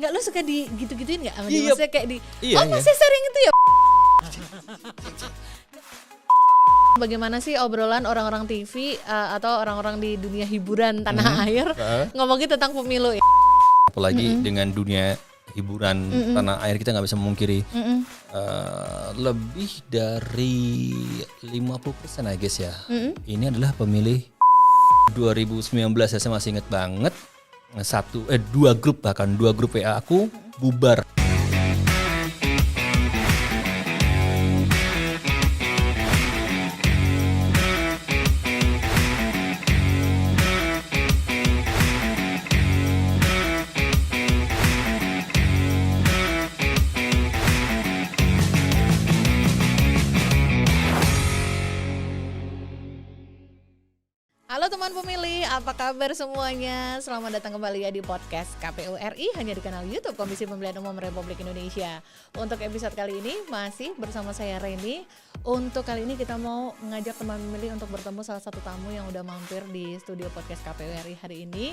Enggak, lu suka di gitu-gituin enggak sama dia? Iya. Maksudnya kayak di Iya, oh iya. masih sering itu ya. Bagaimana sih obrolan orang-orang TV atau orang-orang di dunia hiburan tanah air ngomongin tentang pemilu ya? Apalagi dengan dunia hiburan tanah air, kita nggak bisa memungkiri lebih dari 50% I guess ya. Ini adalah pemilih 2019 ya, saya masih ingat banget. Dua grup WA aku bubar. Halo teman pemilih, apa kabar semuanya? Selamat datang kembali ya di podcast KPU RI, hanya di kanal YouTube Komisi Pemilihan Umum Republik Indonesia. Untuk episode kali ini masih bersama saya Reni. Untuk kali ini kita mau ngajak teman pemilih untuk bertemu salah satu tamu yang udah mampir di studio podcast KPU RI hari ini.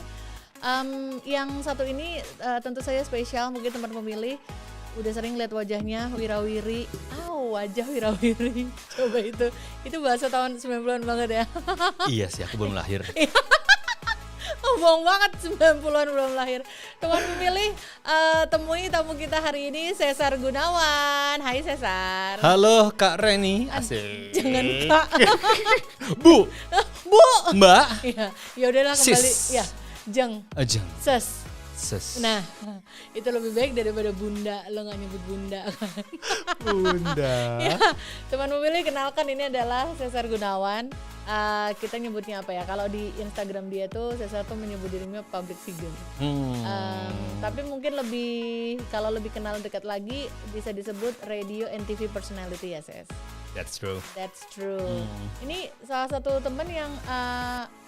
Yang satu ini tentu saja spesial, mungkin teman pemilih udah sering lihat wajahnya, wirawiri. Wajah wirawiri. Coba itu bahasa tahun 90-an banget ya. Iya sih, aku belum lahir. Bohong banget, 90-an belum lahir. Teman pemilih, temui tamu kita hari ini, Cesar Gunawan. Hai Cesar. Halo Kak Reni. Asik. Jangan Kak. Bu. Bu. Mbak. Ya udahlah kembali. Sis. Ya, Jeng. Jeng. Ses. Ses. Nah, itu lebih baik daripada bunda. Lo gak nyebut bunda kan? Bunda. Ya, teman pemilih, kenalkan, ini adalah Cesar Gunawan. Kita nyebutnya apa ya? Kalau di Instagram dia tuh Cesar tuh menyebut dirinya public figure. Tapi mungkin kalau lebih kenal dekat lagi bisa disebut radio and TV personality ya, Ces. That's true. That's true. Ini salah satu teman yang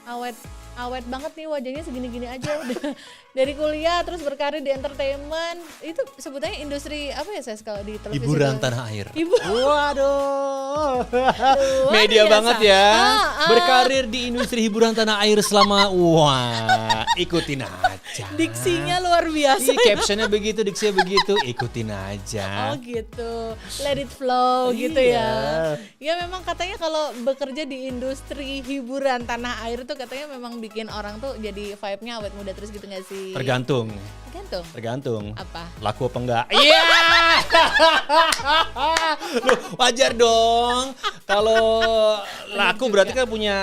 awet banget nih, wajahnya segini-gini aja. Dari kuliah terus berkarir di entertainment. Itu sebutannya industri apa ya, Ces, kalau di televisi? Hiburan tanah air. Waduh. Media biasa. banget ya. Berkarir di industri hiburan tanah air selama ikutin aja. Diksinya luar biasa. Captionnya begitu, diksinya begitu, ikutin aja. Oh gitu, let it flow gitu ya. Ya memang katanya kalau bekerja di industri hiburan tanah air tuh katanya memang bikin orang tuh jadi vibe-nya awet muda terus gitu gak sih? Tergantung. Apa? Laku apa enggak? Iya. Loh, wajar dong. Kalau laku berarti kan punya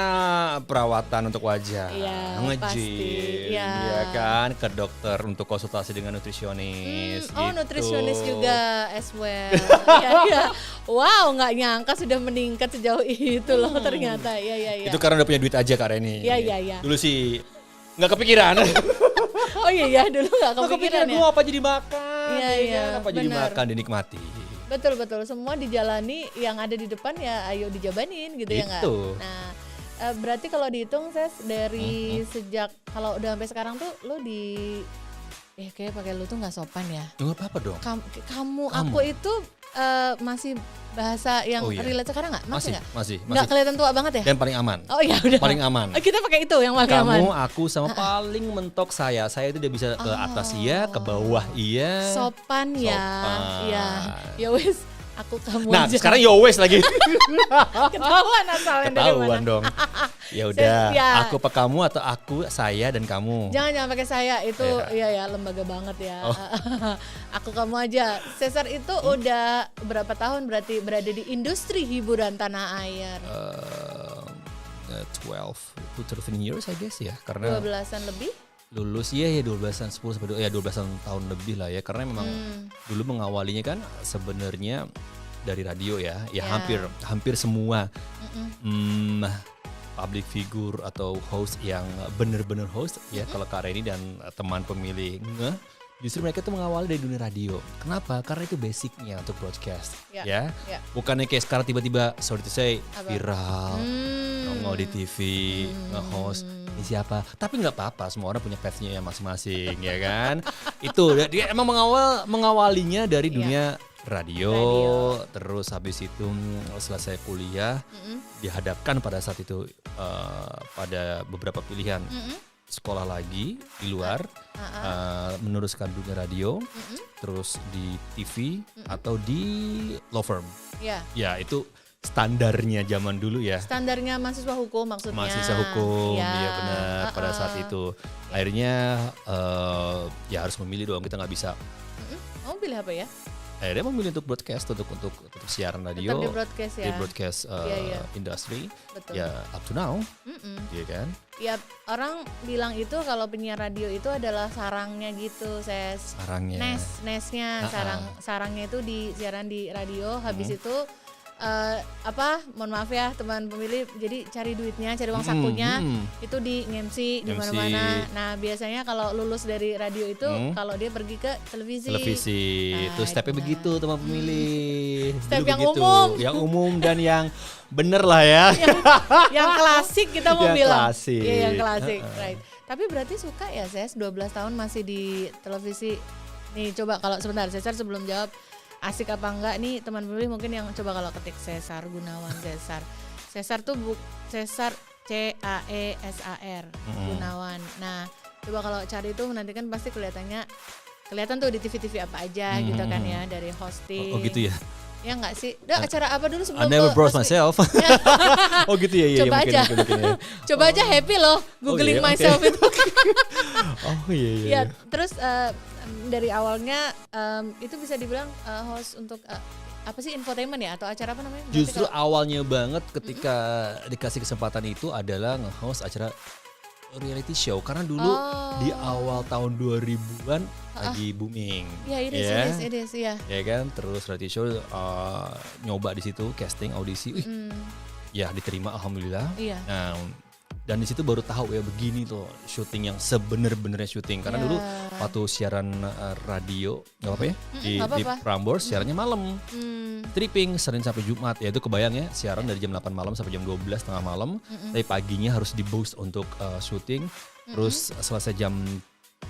perawatan untuk wajah. Iya, pasti. Nge-gym, ya kan, ke dokter untuk konsultasi dengan nutrisionis. Oh, gitu. nutrisionis juga as well. Iya. Wow, nggak nyangka sudah meningkat sejauh itu loh ternyata. Iya. Itu karena udah punya duit aja Kak Reni. Iya. Dulu sih nggak kepikiran. Oh iya, dulu nggak kepikiran ya. Gue apa jadi makan? Iya, Apa jadi benar. makan, dinikmati. Betul, semua dijalani, yang ada di depan ya ayo dijabanin gitu ya nggak? Itu. Nah, berarti kalau dihitung Ses dari sejak kalau udah sampai sekarang tuh lo kayak pakai lu tuh nggak sopan ya. Nggak apa-apa dong. Kamu, aku itu masih bahasa yang relate sekarang nggak? Masih. Nggak kelihatan tua banget ya? Dan paling aman. Oh iya udah. Paling aman. Kita pakai itu yang paling aman. Kamu, aku sama paling mentok saya. Saya itu dia bisa ke atas iya, ke bawah iya. Sopan ya. Iya. Ya wes, aku kamu Nah, aja. sekarang yowes lagi. Ketahuan asalnya dari mana. Ketahuan dong. Ya udah, Ya. aku apa kamu atau aku, saya dan kamu. Jangan pakai saya, itu ya lembaga banget ya. Aku kamu aja. Cesar itu udah berapa tahun berarti berada di industri hiburan tanah air? 13 years I guess ya, karena 12-an lebih? lulus ya 12-an 12-an tahun lebih lah ya, karena memang dulu mengawalinya kan sebenarnya dari radio ya. Hampir semua public figure atau host yang bener-bener host ya, kalau Kak Reni dan teman pemilih justru mereka tuh mengawali dari dunia radio. Kenapa? Karena itu basicnya untuk broadcast ya. Bukannya kayak sekarang tiba-tiba sorry to say viral, nongol di TV, nge-host ini siapa. Tapi nggak apa-apa, semua orang punya path-nya masing-masing ya kan. Itu dia emang mengawalinya dari dunia radio. Terus habis itu selesai kuliah dihadapkan pada saat itu pada beberapa pilihan. sekolah lagi di luar, meneruskan dunia radio, terus di TV atau di law firm. Ya itu standarnya zaman dulu ya. Standarnya mahasiswa hukum maksudnya. Mahasiswa hukum, iya benar. Pada saat itu akhirnya ya harus memilih dong, kita nggak bisa. Kamu pilih apa ya? Akhirnya memilih untuk broadcast, untuk siaran radio. Tetap di broadcast ya. Di broadcast industry. Betul. Ya up to now, iya kan? Ya orang bilang itu kalau penyiar radio itu adalah sarangnya gitu, Sarangnya. Nesnya, sarangnya itu di siaran di radio. Habis itu mohon maaf ya teman pemilih, jadi cari duitnya, cari uang sakunya itu di MC di mana-mana. Nah biasanya kalau lulus dari radio itu kalau dia pergi ke televisi. Nah, itu stepnya begitu teman pemilih. Step yang begitu. umum. Yang umum dan yang bener lah ya. yang klasik kita mau bilang. Klasik. Iya yang klasik, right. Tapi berarti suka ya Ses, 12 tahun masih di televisi. Nih coba kalau sebentar Cesar sebelum jawab, asik apa enggak nih teman pemilih mungkin yang coba kalau ketik Cesar Gunawan Cesar tuh Cesar CAESAR Gunawan. Nah coba kalau cari itu nanti kan pasti kelihatan tuh di TV apa aja gitu kan ya, dari hosting. Oh gitu ya. Ya enggak sih? Udah acara apa dulu sebelum I never browse myself. Oh gitu ya. Coba mungkin, aja. Mungkin, ya. Coba aja happy loh googling myself itu. Oh iya. Ya, terus dari awalnya itu bisa dibilang host untuk apa sih, infotainment ya atau acara apa namanya? Justru awalnya banget ketika dikasih kesempatan itu adalah nge-host acara reality show, karena dulu di awal tahun 2000-an lagi booming. Ya, it is, ya. Ya kan, terus reality show nyoba di situ, casting, audisi. Ya diterima alhamdulillah. Iya. Nah, dan di situ baru tahu ya begini tuh syuting yang sebener-benernya syuting, karena dulu waktu siaran radio nggak apa-apa ya di Prambors siarannya malam, tripping Senin sampai Jumat, ya itu kebayang ya, siaran dari jam 8 malam sampai jam 12 tengah malam, tapi paginya harus di boost untuk syuting, terus selesai jam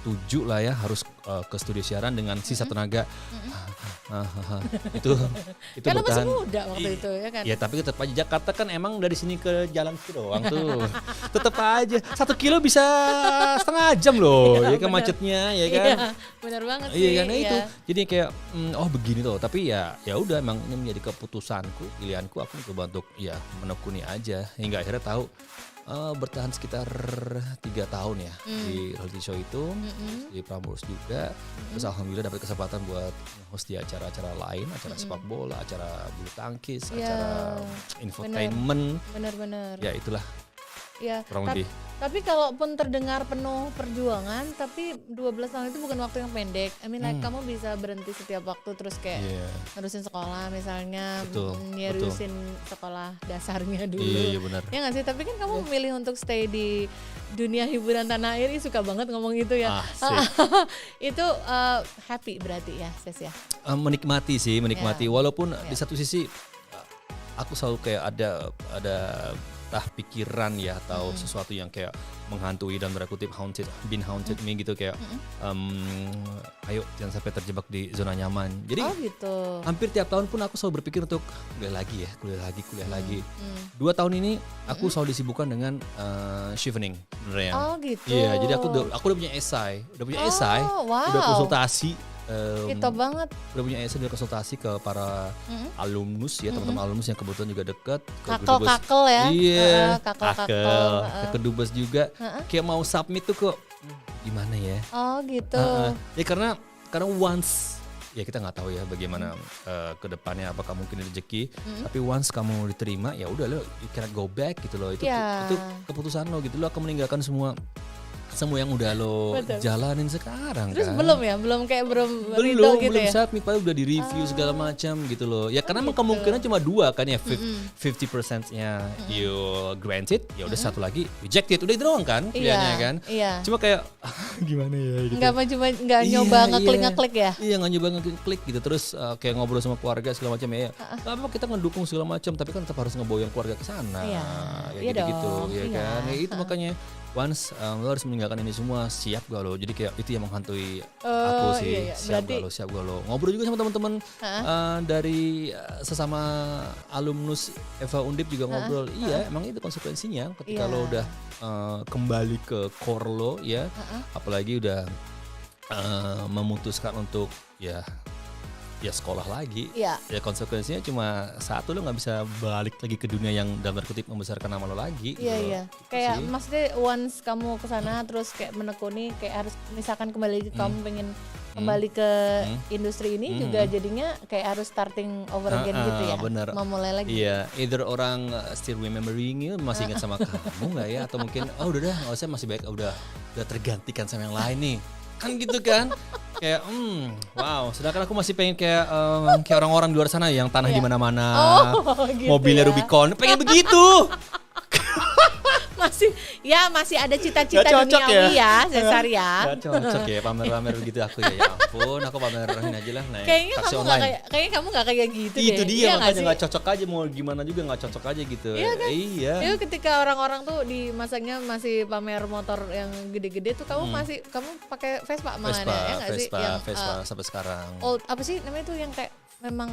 7 lah ya harus ke studio siaran dengan sisa tenaga. Itu karena bertahan. masih muda waktu itu ya kan. Ya tapi tetap aja Jakarta kan emang dari sini ke jalan itu doang tuh. Tetap aja 1 kilo bisa setengah jam loh, ya kan macetnya ya kan. Iya, benar banget sih. Iya karena itu. Jadi kayak oh begini tuh, tapi ya udah emang ini menjadi keputusanku, pilihanku, aku coba untuk ya menekuni aja hingga akhirnya tahu. Bertahan sekitar 3 tahun ya di reality show itu, di Prambors juga. Terus alhamdulillah dapat kesempatan buat host di acara-acara lain, acara sepak bola, acara bulu tangkis, acara infotainment. Benar-benar. Ya itulah. Ya, kurang lebih. Tapi kalaupun terdengar penuh perjuangan, tapi 12 tahun itu bukan waktu yang pendek. I mean like kamu bisa berhenti setiap waktu terus kayak nerusin sekolah misalnya, nerusin sekolah dasarnya dulu. Iya benar. Ya nggak sih? Tapi kan kamu memilih untuk stay di dunia hiburan tanah air, suka banget ngomong itu ya. Itu happy berarti ya, Ses ya? Menikmati sih, walaupun di satu sisi aku selalu kayak ada pikiran ya atau sesuatu yang kayak menghantui dan berkutip haunted me gitu, kayak ayo jangan sampai terjebak di zona nyaman. Jadi gitu. Hampir tiap tahun pun aku selalu berpikir untuk kuliah lagi. 2 tahun ini aku selalu disibukkan dengan shifting sebenarnya. Oh gitu. Iya, jadi aku udah punya esai, udah konsultasi. Kita banget. Udah punya esai, udah konsultasi ke para alumnus ya, teman-teman alumnus yang kebetulan juga dekat. Kakel ya. Iya, kakel. Ke Kedubes juga. Kayak mau submit tuh kok gimana ya? Oh gitu. Ya karena once ya kita nggak tahu ya bagaimana ke depannya, apakah mungkin rezeki. Tapi once kamu diterima ya udah lo, you cannot go back gitu loh. Itu keputusan lo gitu, lo akan meninggalkan semua yang udah lo jalanin sekarang. Terus kan belum gitu belum ya? submit, padahal udah di review segala macam gitu loh ya, karena emang kemungkinan cuma 2 kan ya, 50%-nya you granted, ya udah satu lagi rejected, udah itu doang kan pilihannya kan. Cuma kayak gimana ya gitu. Nggak nyoba ngeklik ya. Iya, nggak nyoba ngeklik gitu. Terus kayak ngobrol sama keluarga segala macam ya. Apa kita ngedukung segala macam, tapi kan tetap harus ngebawa yang keluarga ke sana. Ya gitu ya kan. Ya itu makanya once lo harus meninggalkan ini semua, siap gak lo? Jadi kayak itu yang menghantui aku sih. Siap gak lo? Ngobrol juga sama teman-teman dari sesama alumnus Eva Undip juga ngobrol. Iya, emang itu konsekuensinya ketika lo udah kembali ke core lo ya, apalagi udah memutuskan untuk ya sekolah lagi, ya konsekuensinya cuma satu, lo nggak bisa balik lagi ke dunia yang dalam tanda kutip membesarkan nama lo lagi. Iya. Kayak maksudnya once kamu kesana terus kayak menekuni, kayak harus misalkan kembali ke kamu pengen kembali ke industri ini juga jadinya kayak harus starting over again gitu ya. Bener. Memulai lagi. Iya, either orang still remembering you, masih ingat sama kamu nggak ya, atau mungkin udah nggak usah, masih baik udah tergantikan sama yang lain nih. Kan gitu kan, kayak wow, sedangkan aku masih pengen kayak orang-orang di luar sana yang tanah di mana-mana, gitu mobilnya ya. Rubicon, pengen begitu. masih ada cita-cita duniawi ya, Cesar ya. Gak cocok ya pamer-pamer begitu aku ya ampun, aku pamerin aja lah naik taksi online. Kayaknya kamu gak kayak gitu deh. Itu dia, makanya gak cocok aja, mau gimana juga gak cocok aja gitu. Iya kan? Iya. Itu ketika orang-orang tuh di masanya masih pamer motor yang gede-gede tuh kamu kamu pakai Vespa malah ya nggak sih? Vespa sampai sekarang. Old apa sih namanya tuh yang kayak memang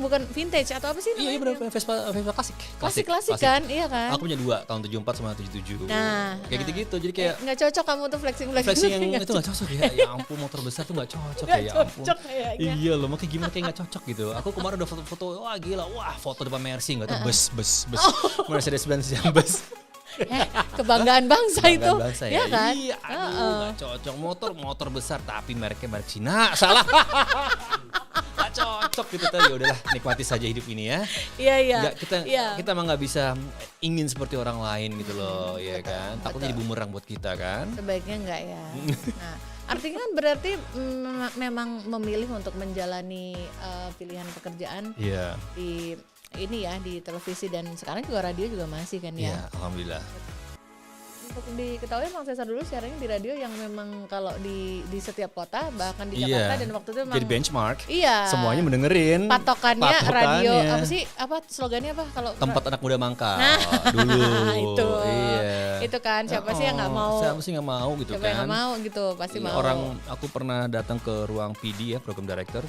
bukan vintage atau apa sih namanya? Iya benar, Vespa klasik kan, iya kan? Aku punya 2, tahun 74 sama 77. Kayak gitu-gitu, jadi kayak nggak cocok kamu tuh flexing yang itu nggak cocok ya. Ya ampun, motor besar tuh nggak cocok ya ampun. Iya loh, makanya gimana kayak nggak cocok gitu. Aku kemarin udah foto-foto, wah foto depan Mercy, nggak tahu bus Mercedes-Benz yang bus. Kebanggaan bangsa itu. Bangsa ya kan? Iya, nggak cocok, motor besar tapi mereknya merek Cina, salah. Gak cocok gitu tadi, udahlah nikmati saja hidup ini ya. Iya. Kita emang nggak bisa ingin seperti orang lain gitu loh, ya kan? Takutnya jadi bumerang buat kita kan? Sebaiknya enggak ya. Nah, artinya kan berarti memang memilih untuk menjalani pilihan pekerjaan di ini ya, di televisi dan sekarang juga radio juga masih kan ya? Iya, alhamdulillah. Untuk diketahui Mang Cesar dulu siarannya di radio yang memang kalau di setiap kota, bahkan di Jakarta dan waktu itu memang jadi benchmark. Iya. Semuanya mendengerin. Patokannya radio apa sih? Apa slogannya apa kalau tempat anak muda mangkal dulu. Itu. Iya. Itu kan siapa sih yang nggak mau? Siapa sih nggak mau gitu siapa kan? Yang nggak mau gitu pasti mau. Aku pernah datang ke ruang PD ya, program director.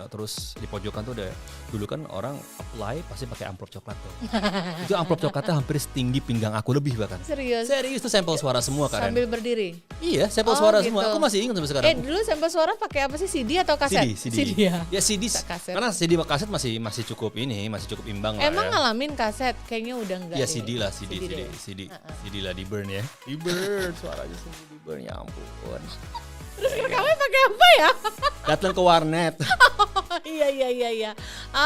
Terus di pojokan tuh dulu kan orang apply pasti pakai amplop coklat tuh. Itu amplop coklatnya hampir setinggi pinggang aku, lebih bahkan. Serius itu sampel suara semua kan? Sambil berdiri? Iya, sampel suara semua. Aku masih ingat sampai sekarang. Dulu sampel suara pakai apa sih? CD atau kaset? CD ya. Ya CD. Karena CD sama kaset masih cukup imbang lah. Emang ngalamin kaset? Kayaknya udah enggak. Ya CD lah, CD lah, di burn ya. Di burn, suaranya sendiri di burn, ya ampun. Terus rekamnya pakai apa ya? Datang ke warnet. Iya.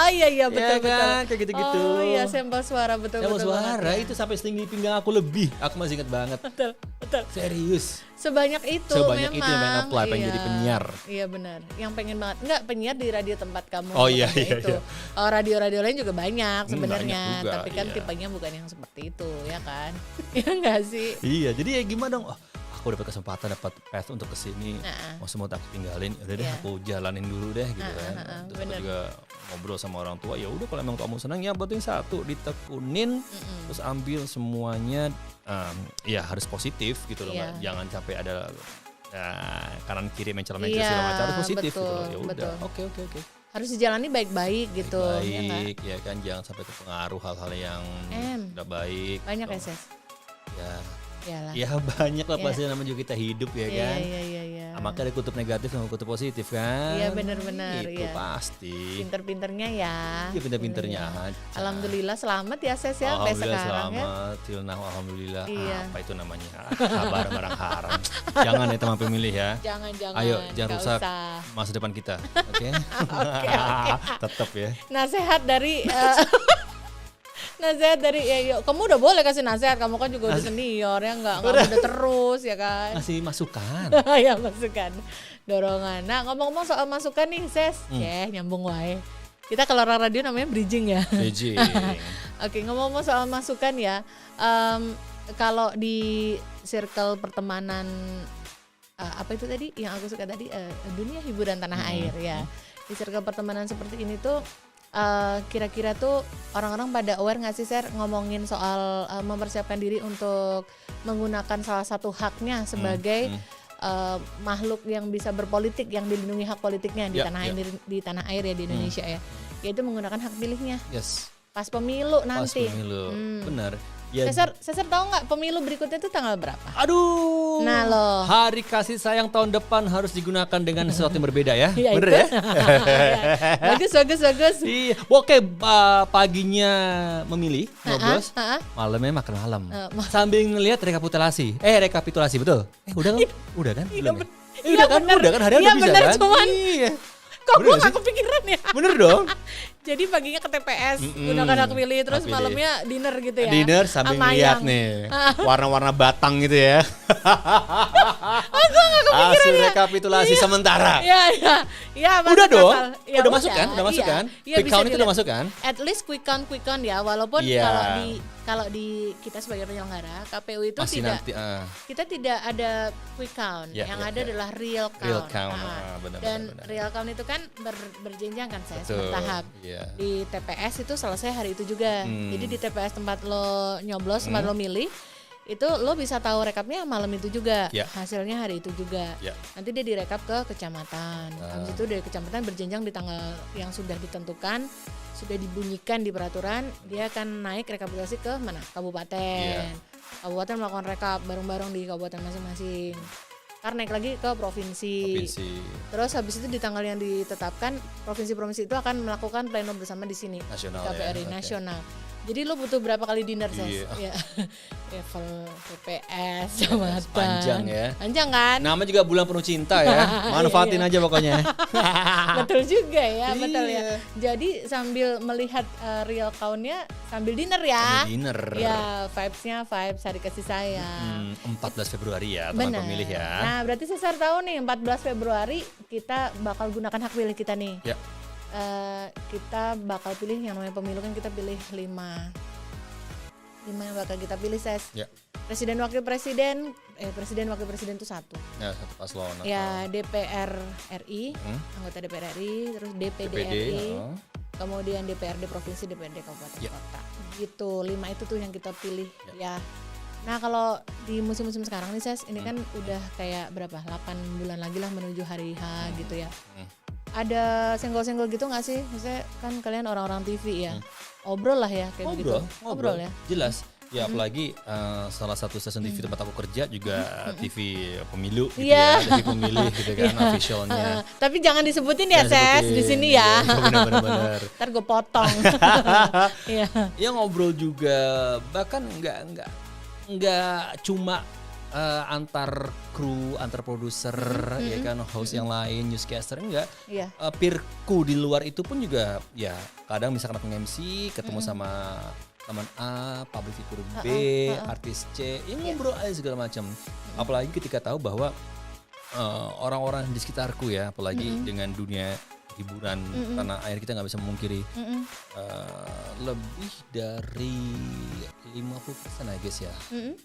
Iya betul. Kayak gitu-gitu. Oh iya, sampel suara betul. Sampel suara itu sampai setinggi pinggang aku lebih. Aku masih ingat banget. Betul. Serius. Sebanyak itu yang pengen apply, pengen jadi penyiar. Iya benar. Yang pengen banget. Enggak, penyiar di radio tempat kamu. Oh iya. Oh, radio-radio lain juga banyak sebenarnya. Tapi kan tipenya bukan yang seperti itu, ya kan? Iya enggak sih? Iya, jadi ya gimana dong? Aku dapat kesempatan, dapat path untuk kesini, mau semua tak tinggalin, udah deh aku jalanin dulu deh gitu kan. Terus aku juga ngobrol sama orang tua, ya udah kalau emang kamu senang ya penting satu ditekunin, terus ambil semuanya, ya harus positif gitu loh, jangan sampai ada kanan kiri mencelamnya segala macam, harus positif gitu loh. Ya udah, oke. Harus dijalani baik-baik gitu. Baik, ya kan, jangan sampai terpengaruh hal-hal yang tidak baik. Banyak SS. Ya banyak lah pasti, namanya juga kita hidup ya kan. Iya. Makanya ada kutub negatif sama kutub positif kan. Iya benar-benar. Itu pasti. Pinter-pinternya ya. Iya pinter-pinternya aja. Alhamdulillah selamat ya Ses ya sampai sekarang selamat, till now alhamdulillah. Iya. Apa itu namanya? Kabar barang haram. Jangan ya teman pemilih ya. Jangan. Ayo jangan rusak masa depan kita. Oke. Tetap ya. Nasihat dari yuk, kamu udah boleh kasih nasihat, kamu kan juga udah senior ya, nggak udah terus ya kan. Ngasih masukan. Ya masukan, dorongan. Nah ngomong-ngomong soal masukan nih Ses, nyambung wae. Kita kalau orang radio namanya bridging ya. Bridging. Oke, ngomong-ngomong soal masukan ya, kalau di circle pertemanan apa itu tadi yang aku suka tadi, dunia hiburan tanah air ya. Di circle pertemanan seperti ini tuh kira-kira tuh orang-orang pada aware nggak sih Ser ngomongin soal mempersiapkan diri untuk menggunakan salah satu haknya sebagai makhluk yang bisa berpolitik, yang dilindungi hak politiknya di tanah air ya, di Indonesia ya, yaitu menggunakan hak pilihnya. Yes. Pas pemilu nanti. Pas pemilu, benar. Ya. Cesar tahu nggak pemilu berikutnya itu tanggal berapa? Aduh. Nah loh. Hari kasih sayang tahun depan harus digunakan dengan sesuatu yang berbeda ya. Ya Bener ya? Bagus. Iya. Oke, paginya memilih, nyoblos, malamnya makan malam. Sambil ngelihat rekapitulasi. Rekapitulasi betul? Udah kan? Udah kan? Udah kan? Hari udah bisa kan? Cuman iya. Kok gue gak kepikiran ya? Bener dong. Jadi paginya ke TPS, gunakan hak pilih, terus malamnya dinner gitu ya? Dinner sambil ngeliat nih, warna-warna batang gitu ya. Gue gak kepikiran hasil rekapitulasi sementara. Iya. Udah dong, Ya, udah masuk kan? Quick count itu udah masuk kan? At least quick count ya, walaupun kalau di kita sebagai penyelenggara KPU itu masih tidak, nanti, kita tidak ada quick count, yang ada adalah real count. Benar. Real count itu kan berjenjang kan, saya bertahap. Di TPS itu selesai hari itu juga. Jadi di TPS tempat lo nyoblos, tempat lo milih, itu lo bisa tahu rekapnya malam itu juga, hasilnya hari itu juga. Nanti dia direkap ke kecamatan. Habis itu dari kecamatan berjenjang di tanggal yang sudah ditentukan, sudah dibunyikan di peraturan, dia akan naik rekapitulasi ke mana? Kabupaten. Kabupaten melakukan rekap bareng-bareng di kabupaten masing-masing. Ntar naik lagi ke provinsi. Terus habis itu di tanggal yang ditetapkan, provinsi-provinsi itu akan melakukan pleno bersama di sini, nasional, KPRI nasional. Jadi lo butuh berapa kali dinner, Ses? Level TPS, kecamatan. Panjang ya. Panjang kan? Namanya juga bulan penuh cinta ya. Manfaatin aja pokoknya. Betul juga ya, betul ya. Jadi sambil melihat real count-nya sambil dinner ya. Ya, vibes-nya vibes hari kasih sayang. 14 Februari ya, teman pemilih ya. Nah, berarti Cesar tahu nih 14 Februari kita bakal gunakan hak pilih kita nih. Ya. Kita bakal pilih yang namanya pemilu, kan kita pilih 5 yang bakal kita pilih, Ses. Presiden wakil presiden wakil presiden itu 1. Ya, 1 paslon. Ya, DPR RI, anggota DPR RI, terus DPD RI, kemudian DPRD provinsi, DPRD kabupaten kota. Gitu, 5 itu tuh yang kita pilih ya. Nah, kalau di musim-musim sekarang nih, Ses, ini kan udah kayak berapa? 8 bulan lagi lah menuju hari H gitu ya. Ada senggol-senggol gitu nggak sih? Maksudnya kan kalian orang-orang TV ya, obrol lah ya kayak begitu. Ngobrol ya. Jelas. Ya apalagi salah satu stasiun TV tempat aku kerja juga TV pemilu gitu ya, TV pemilih gitu kan, officialnya. Tapi jangan disebutin ya, Ses, di sini ya. Benar-benar. Ntar gue potong. Ya ngobrol juga, bahkan nggak cuma antar kru, antar produser, ya kan, host yang lain, newscaster, enggak. Peerku di luar itu pun juga, ya kadang misalkan aku MC, ketemu sama teman A, public figure B, artis C, ya ngobrol aja segala macam. Apalagi ketika tahu bahwa orang-orang di sekitarku ya, apalagi dengan dunia hiburan tanah air, kita nggak bisa memungkiri lebih dari 50% I guess ya.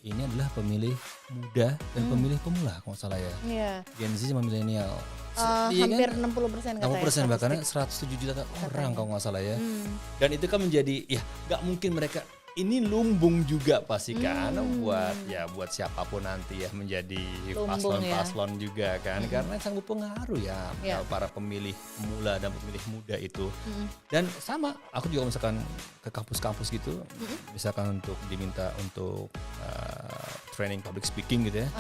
Ini adalah pemilih muda dan pemilih pemula kalau nggak salah ya. Gen Z sama milenial. Hampir 60% katanya. 60% bahkan 107 juta orang kalau nggak salah ya. Dan itu kan menjadi, ya nggak mungkin mereka, ini lumbung juga pasti kan buat siapapun nanti ya menjadi paslon-paslon juga kan, karena sangat pengaruh ya para pemilih pemula dan pemilih muda itu. Dan sama aku juga misalkan ke kampus-kampus gitu, misalkan untuk diminta untuk training public speaking gitu ya.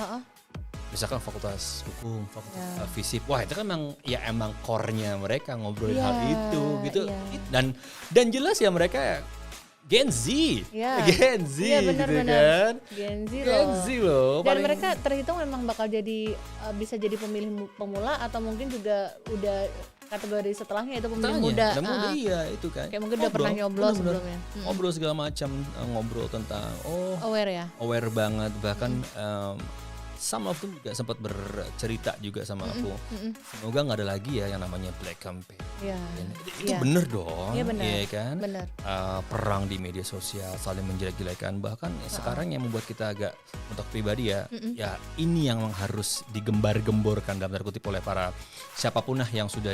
Misalkan fakultas hukum, fakultas FISIP, wah itu kan emang core-nya mereka ngobrolin hal itu gitu. Dan jelas ya mereka Gen Z, Gen Z gitu kan. Gen Z loh. Dan mereka terhitung memang bakal jadi bisa jadi pemilih pemula atau mungkin juga udah kategori setelahnya itu pemilih muda. Iya itu kan. Kayak mungkin udah pernah nyoblos sebelumnya. Ngobrol segala macam, ngobrol tentang aware banget, bahkan some of them juga sempat bercerita juga sama aku. Semoga nggak ada lagi ya yang namanya black campaign. Itu bener dong, ya kan? Bener. Perang di media sosial, saling menjelek-jelekan. Bahkan sekarang yang membuat kita agak, untuk pribadi ya, ya ini yang harus digembar-gemborkan dalam tanda kutip oleh para siapapun lah yang sudah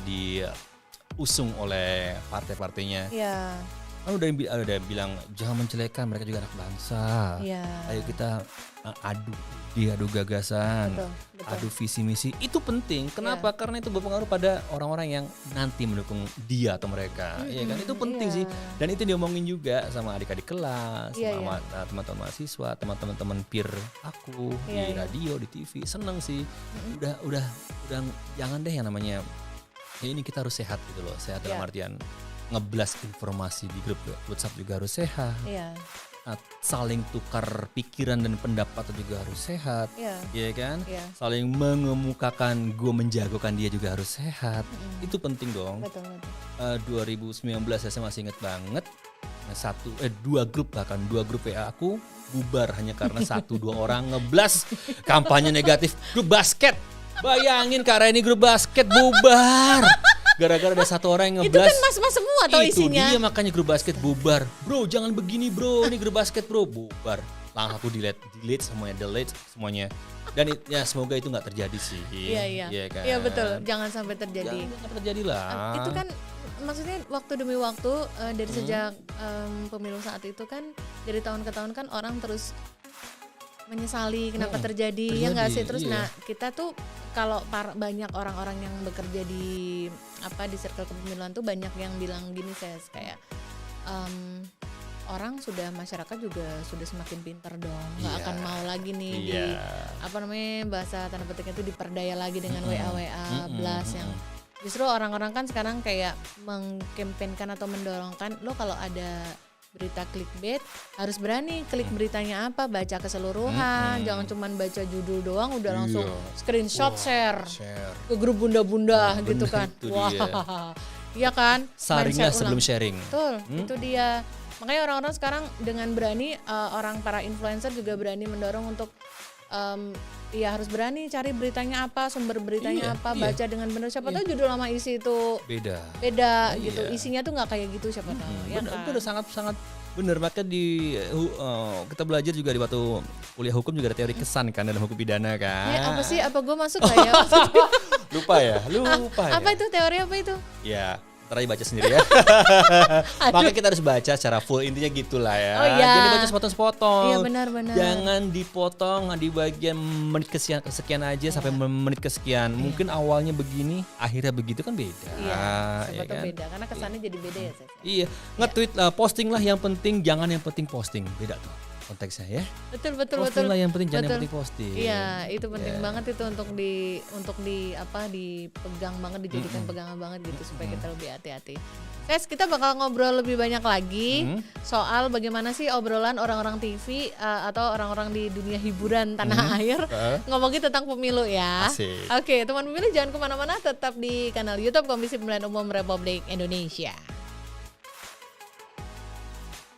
diusung oleh partai-partainya. Iya. Kan udah bilang jangan menjelekan, mereka juga anak bangsa. Iya. Ayo kita adu gagasan, Betul. adu visi misi. Itu penting. Kenapa? Karena itu berpengaruh pada orang-orang yang nanti mendukung dia atau mereka. Iya kan? Itu penting sih. Dan itu diomongin juga sama adik-adik kelas, sama teman-teman mahasiswa, teman-teman peer aku di radio, di TV. Seneng sih. Udah jangan deh yang namanya ya ini kita harus sehat gitu loh. Sehat dalam artian ngeblas informasi di grup WhatsApp juga harus sehat. Iya. Saling tukar pikiran dan pendapat juga harus sehat. Iya kan? Iya. Saling mengemukakan gue menjagokan dia juga harus sehat. Itu penting dong. Betul. 2019 saya masih ingat banget. Dua grup WA aku bubar hanya karena 1-2 orang ngeblas kampanye negatif grup basket. Bayangin karena ini grup basket bubar. Gara-gara ada 1 orang yang ngeblas. Itu kan mas-mas semua tau isinya. Itu dia makanya grup basket bubar. Bro jangan begini bro, ini grup basket bro, bubar. Langsung aku delete semuanya. Dan ya semoga itu gak terjadi sih. Iya kan? Iya betul, jangan sampai terjadi. Jangan terjadi lah. Itu kan maksudnya waktu demi waktu dari sejak pemilu saat itu kan dari tahun ke tahun kan orang terus menyesali kenapa terjadi ya nggak sih terus kita tuh kalau banyak orang-orang yang bekerja di circle kepemiluan tuh banyak yang bilang gini kayak orang masyarakat juga sudah semakin pintar dong nggak akan mau lagi nih bahasa tanda petiknya itu diperdaya lagi dengan WA blast yang justru orang-orang kan sekarang kayak mengkampanyekan atau mendorongkan lo kalau ada berita clickbait harus berani klik beritanya apa, baca keseluruhan, jangan cuman baca judul doang udah langsung screenshot share ke grup bunda-bunda gitu kan. Wah. Iya kan? Saringlah sebelum sharing. Betul, itu dia. Makanya orang-orang sekarang dengan berani para influencer juga berani mendorong untuk harus berani cari beritanya apa, sumber beritanya baca dengan benar. Siapa tahu judul sama isi itu beda gitu. Isinya tuh nggak kayak gitu siapa tahu. Ya kan? Itu udah sangat benar. Maka kita belajar juga di waktu kuliah hukum juga ada teori kesan kan dalam hukum pidana kan. Apa sih? Apa gue masuk nggak ya? Lupa ya. Apa itu teori apa itu? Ya. Ntar aja baca sendiri ya. Makanya kita harus baca secara full, intinya gitulah ya. Jadi baca sepotong-sepotong. Iya benar-benar. Jangan dipotong di bagian menit kesekian aja sampai menit kesekian. Mungkin awalnya begini, akhirnya begitu kan beda. Iya, siapa tahu beda karena kesannya jadi beda ya. Iya, nge-tweet posting lah yang penting, jangan yang penting posting. Beda tuh konteksnya ya. Betul. Posting lah yang penting, jangan yang penting posting. Iya, itu penting banget itu untuk dipegang banget, dijadikan pegangan banget gitu supaya kita lebih hati-hati. Kita bakal ngobrol lebih banyak lagi soal bagaimana sih obrolan orang-orang TV atau orang-orang di dunia hiburan tanah air ngomongin tentang pemilu ya. Asik. Oke, teman pemilih jangan kemana-mana, tetap di kanal YouTube Komisi Pemilihan Umum Republik Indonesia.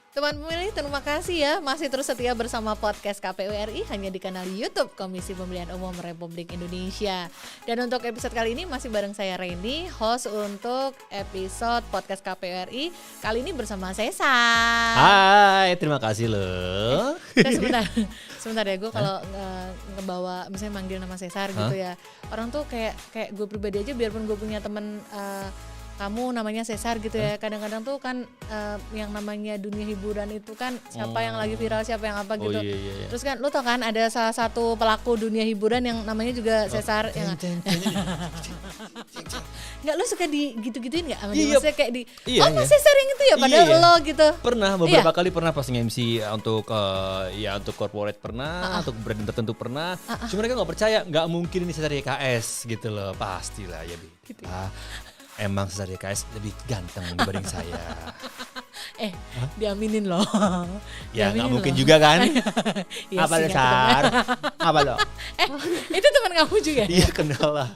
Teman pemilih, terima kasih ya masih terus setia bersama podcast KPU RI hanya di kanal YouTube Komisi Pemilihan Umum Republik Indonesia. Dan untuk episode kali ini masih bareng saya Reni, host untuk episode podcast KPU RI kali ini bersama Cesar. Hai, terima kasih loh. Sebentar ya, gue kalau ngebawa misalnya manggil nama Cesar gitu ya, orang tuh kayak gue pribadi aja biarpun gue punya temen kamu namanya Cesar gitu ya, kadang-kadang tuh kan yang namanya dunia hiburan itu kan siapa yang lagi viral, siapa yang apa gitu. Iya. Terus kan lu tau kan ada salah satu pelaku dunia hiburan yang namanya juga Cesar. Nggak, lu suka di gitu-gituin nggak? Maksudnya kayak Mas Cesar yang itu ya, padahal lo gitu. Pernah beberapa kali pernah pas nge-MC untuk untuk corporate pernah, untuk brand tertentu pernah. Cuma mereka nggak percaya, nggak mungkin ini Cesar YKS gitu loh, pastilah ya gitu. Emang Cesar YKS lebih ganteng dibanding saya. Diaminin loh. Ya nggak mungkin juga kan? Apa Cesar? Apa lo? Itu teman kamu juga? Iya kenal lah.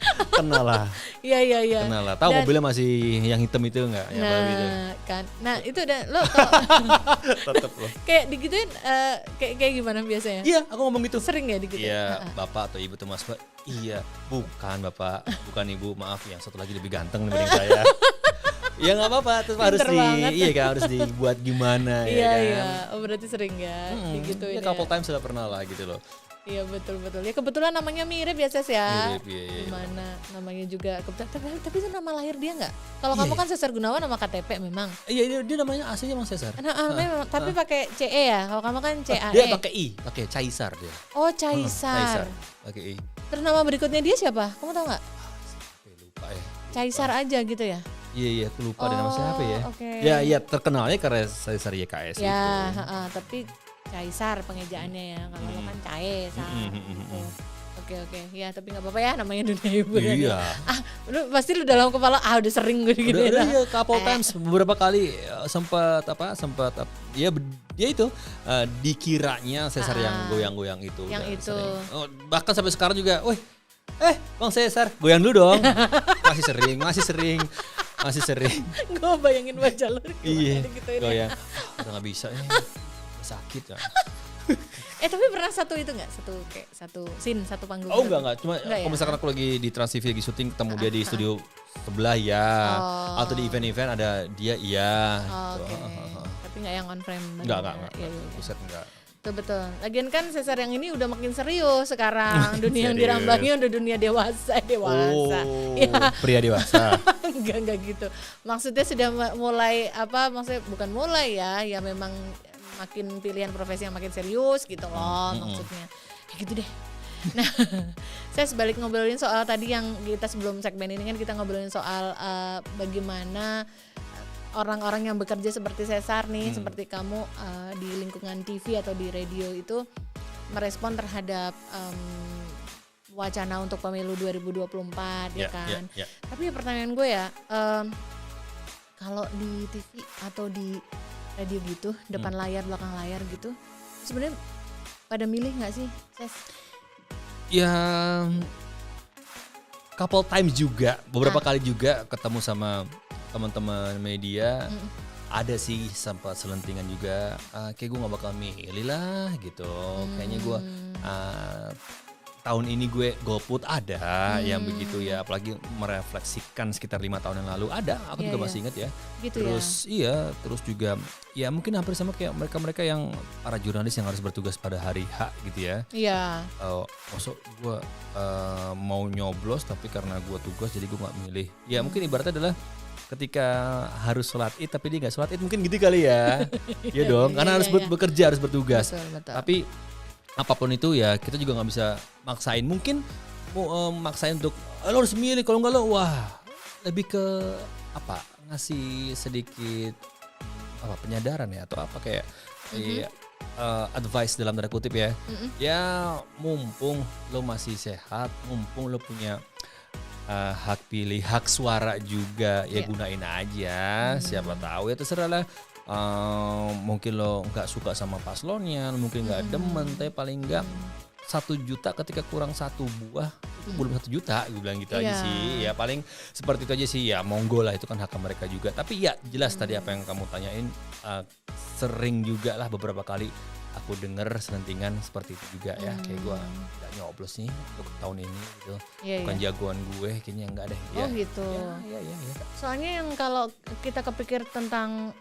Iya. Kenal lah. Tahu mobilnya masih yang hitam itu nggak? Gitu. Kan. Nah itu udah lo. Tetep lo. Kayak digituin kayak gimana biasanya? Iya, aku ngomong gitu. Sering ya digituin? Iya, bapak atau ibu tuh mas. Iya, bukan bapak, bukan ibu, maaf, yang satu lagi lebih ganteng dibanding saya. Ya nggak apa-apa, terus harus dibuat gimana ya kan? Iya, berarti sering ya digituin. Ya couple times sudah pernah lah gitu loh. Iya betul. Ya kebetulan namanya mirip ya Ses ya. Mirip, iya. Gimana namanya juga tapi itu nama lahir dia nggak? Kalau kamu kan Cesar Gunawan nama KTP memang. Iya dia namanya aslinya emang Cesar. Memang, tapi pakai CE ya. Kalau kamu kan CAE. Dia pakai I, pakai Caesar dia. Oh Caesar. Pakai I. Terus nama berikutnya dia siapa? Kamu tahu nggak? Lupa ya. Caesar aja gitu ya. Iya aku lupa ada nama siapa ya. Okay. Ya terkenalnya karena Caesar YKS ya, itu. Tapi Caesar pengejaannya ya, kalau lo kan Caesar. Oke. Ya tapi nggak apa-apa ya, namanya dunia hiburan. Iya. Lu pasti lu dalam kepala udah sering gue gitu. Udah ya couple times beberapa kali sempat ya dia itu dikiranya Caesar yang goyang-goyang itu. Yang itu. Bahkan sampai sekarang juga, Bang Caesar goyang dulu dong. Masih sering. Gue bayangin wajah lu. Iya. Goyang. Udah nggak bisa sakit ya. Tapi pernah satu scene, satu panggung. Oh enggak. Cuma kalau misalkan aku lagi di Trans TV lagi syuting ketemu dia di studio sebelah ya. Atau di event-event ada dia iya. Oke. Tapi enggak yang on frame. Enggak. Iya. Buset enggak. Betul. Lagian kan Caesar yang ini udah makin serius sekarang. Dunia yang dirambangi udah dunia dewasa. Oh, ya. Pria dewasa. enggak gitu. Maksudnya sudah mulai maksudnya bukan mulai ya memang makin pilihan profesi yang makin serius gitu loh maksudnya. Kayak gitu deh. Nah, saya sebalik ngobrolin soal tadi yang kita sebelum segmen ini kan kita ngobrolin soal bagaimana orang-orang yang bekerja seperti Cesar nih, seperti kamu di lingkungan TV atau di radio itu merespon terhadap wacana untuk pemilu 2024 ya kan. Yeah. Tapi pertanyaan gue ya, kalau di TV atau di radio gitu, depan layar, belakang layar gitu, sebenarnya pada milih nggak sih, Ses? Ya, couple times juga, beberapa kali juga ketemu sama teman-teman media. Ada sih sempat selentingan juga, kayak gue nggak bakal milih lah gitu. Kayaknya gue tahun ini gue golput ada yang begitu ya, apalagi merefleksikan sekitar 5 tahun yang lalu ada, aku juga masih ingat ya. Gitu terus terus juga ya mungkin hampir sama kayak mereka yang para jurnalis yang harus bertugas pada hari H gitu ya. Iya. Maksud gue mau nyoblos tapi karena gue tugas jadi gue nggak milih. Ya mungkin ibaratnya adalah ketika harus sholat id tapi dia nggak sholat id, mungkin gitu kali ya. Iya dong, karena harus bekerja, harus bertugas. Betul. Tapi apapun itu ya kita juga nggak bisa maksain. Mungkin maksain untuk lo harus milih, kalau nggak lo lebih ke ngasih sedikit penyadaran ya atau kayak advice dalam tanda kutip ya. Ya mumpung lo masih sehat, mumpung lo punya hak pilih, hak suara juga ya gunain aja. Siapa tahu ya terserah lah. Mungkin lo nggak suka sama paslonnya, mungkin nggak demen, tapi paling nggak 1 juta ketika kurang 1 buah itu belum 1 juta, gue bilang gitu aja sih. Ya paling seperti itu aja sih, ya monggo lah, itu kan hak mereka juga. Tapi ya jelas tadi apa yang kamu tanyain, sering juga lah beberapa kali aku denger selentingan seperti itu juga ya. Kayak gue gak nyoblos nih untuk tahun ini gitu. Bukan jagoan gue, kayaknya enggak deh. Oh gitu. Iya. Soalnya yang kalau kita kepikir tentang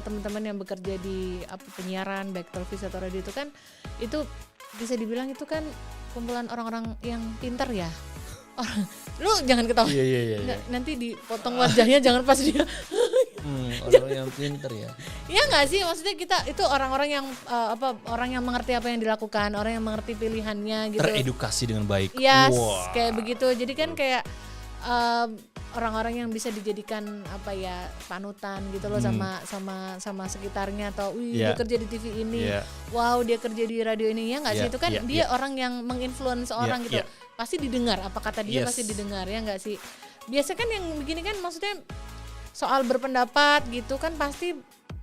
teman-teman yang bekerja di penyiaran, baik televisi atau radio itu kan, itu bisa dibilang itu kan kumpulan orang-orang yang pintar ya. Lu jangan ketawa. Iya. Nanti dipotong wajahnya, jangan pas dia. Orang yang pintar ya. Iya nggak sih, maksudnya kita itu orang-orang yang orang yang mengerti apa yang dilakukan, orang yang mengerti pilihannya gitu. Teredukasi dengan baik. Yes, kayak begitu. Jadi kan kayak orang-orang yang bisa dijadikan panutan gitu loh sama sekitarnya, atau dia kerja di TV ini, wow dia kerja di radio ini, ya nggak sih, itu kan dia orang yang menginfluence orang gitu. Pasti didengar apa kata dia, pasti didengar, ya nggak sih. Biasanya kan yang begini kan maksudnya soal berpendapat gitu kan pasti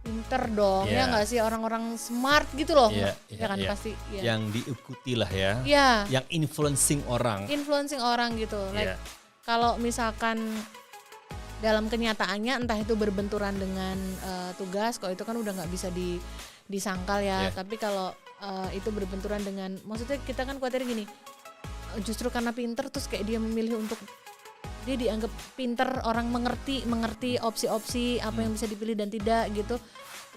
pinter dong, ya nggak sih, orang-orang smart gitu loh, ya kan pasti. Yang diikuti lah ya. Yang influencing orang gitu. Like, kalau misalkan dalam kenyataannya entah itu berbenturan dengan tugas, kok itu kan udah nggak bisa disangkal ya. Tapi kalau itu berbenturan dengan, maksudnya kita kan khawatir gini, justru karena pinter terus kayak dia memilih untuk, dia dianggap pinter, orang mengerti opsi-opsi apa yang bisa dipilih dan tidak gitu.